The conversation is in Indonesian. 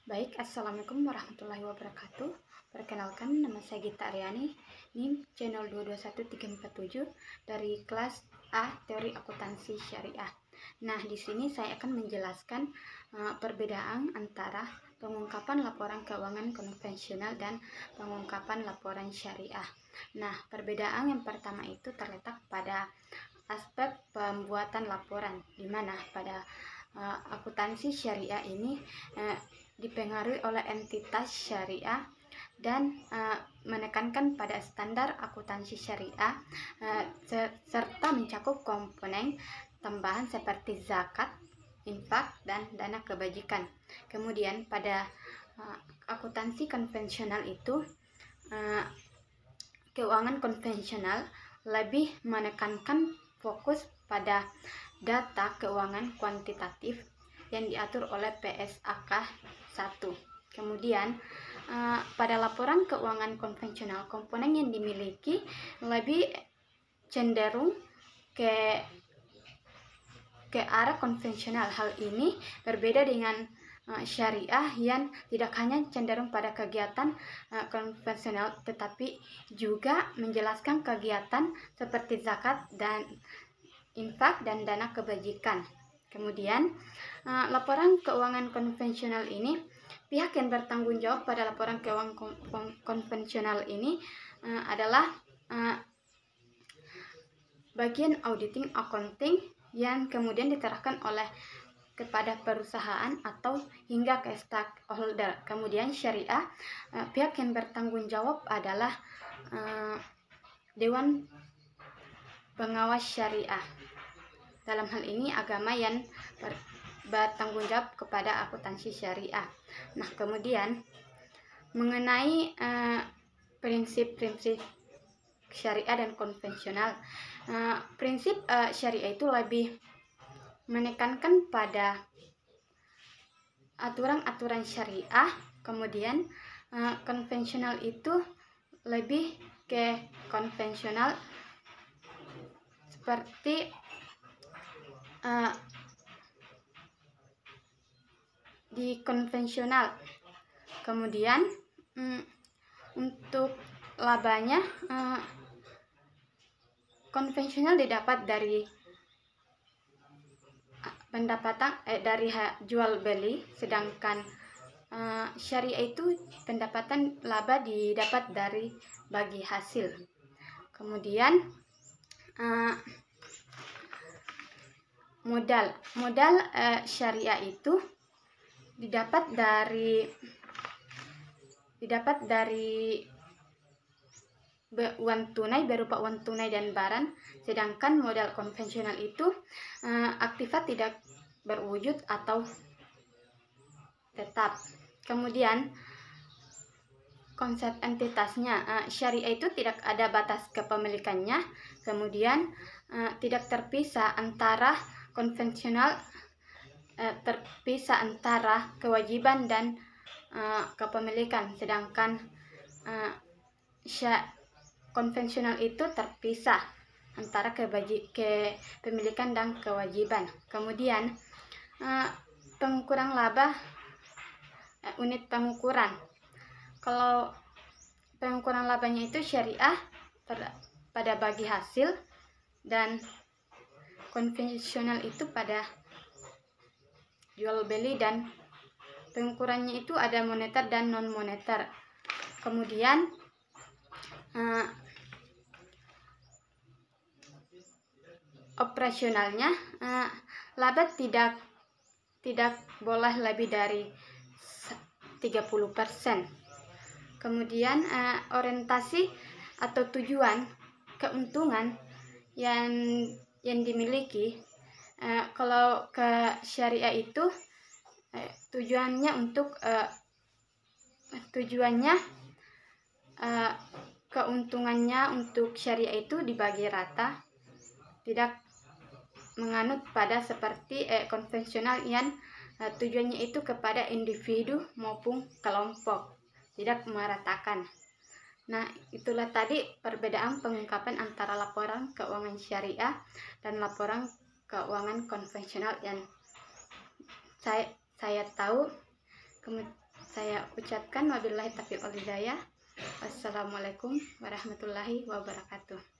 Baik, Assalamualaikum warahmatullahi wabarakatuh. Perkenalkan, nama saya Gita Aryani, NIM channel 221347 dari kelas A Teori Akuntansi Syariah. Nah, di sini saya akan menjelaskan perbedaan antara pengungkapan laporan keuangan konvensional dan pengungkapan laporan syariah. Nah, perbedaan yang pertama itu terletak pada aspek pembuatan laporan, di mana pada akuntansi syariah ini dipengaruhi oleh entitas syariah dan menekankan pada standar akuntansi syariah serta mencakup komponen tambahan seperti zakat, infak, dan dana kebajikan. Kemudian pada akuntansi konvensional itu keuangan konvensional lebih menekankan fokus pada data keuangan kuantitatif yang diatur oleh PSAK 1. Kemudian pada laporan keuangan konvensional, komponen yang dimiliki lebih cenderung ke arah konvensional. Hal ini berbeda dengan syariah yang tidak hanya cenderung pada kegiatan konvensional, tetapi juga menjelaskan kegiatan seperti zakat dan infak dan dana kebajikan. Kemudian laporan keuangan konvensional ini, pihak yang bertanggung jawab pada laporan keuangan konvensional ini adalah bagian auditing accounting yang kemudian diterahkan oleh kepada perusahaan atau hingga ke stakeholder. Kemudian syariah, pihak yang bertanggung jawab adalah Dewan Pengawas Syariah. Dalam hal ini agama yang bertanggung jawab kepada akuntansi syariah. Nah, kemudian mengenai prinsip-prinsip syariah dan konvensional, prinsip syariah itu lebih menekankan pada aturan-aturan syariah, kemudian konvensional itu lebih ke konvensional seperti di konvensional. Kemudian untuk labanya, konvensional didapat dari pendapatan dari jual beli, sedangkan syariah itu pendapatan laba didapat dari bagi hasil. Kemudian modal syariah itu didapat dari uang tunai, berupa uang tunai dan barang, sedangkan modal konvensional itu aktiva tidak berwujud atau tetap. Kemudian konsep entitasnya, syariah itu tidak ada batas kepemilikannya, kemudian tidak terpisah antara konvensional, terpisah antara kewajiban dan kepemilikan, sedangkan konvensional itu terpisah antara kepemilikan dan kewajiban. Kemudian pengukuran laba, unit pengukuran. Kalau pengukuran labanya itu syariah pada bagi hasil dan konvensional itu pada jual beli, dan pengukurannya itu ada moneter dan non moneter. Kemudian operasionalnya, laba tidak boleh lebih dari 30%. Kemudian orientasi atau tujuan keuntungan yang dimiliki, kalau ke syariah itu tujuannya keuntungannya untuk syariah itu dibagi rata, tidak menganut pada seperti konvensional yang tujuannya itu kepada individu maupun kelompok, tidak meratakan. Nah, itulah tadi perbedaan pengungkapan antara laporan keuangan syariah dan laporan keuangan konvensional yang saya tahu. Saya ucapkan wabillahi taufiq wal hidayah. Wassalamualaikum warahmatullahi wabarakatuh.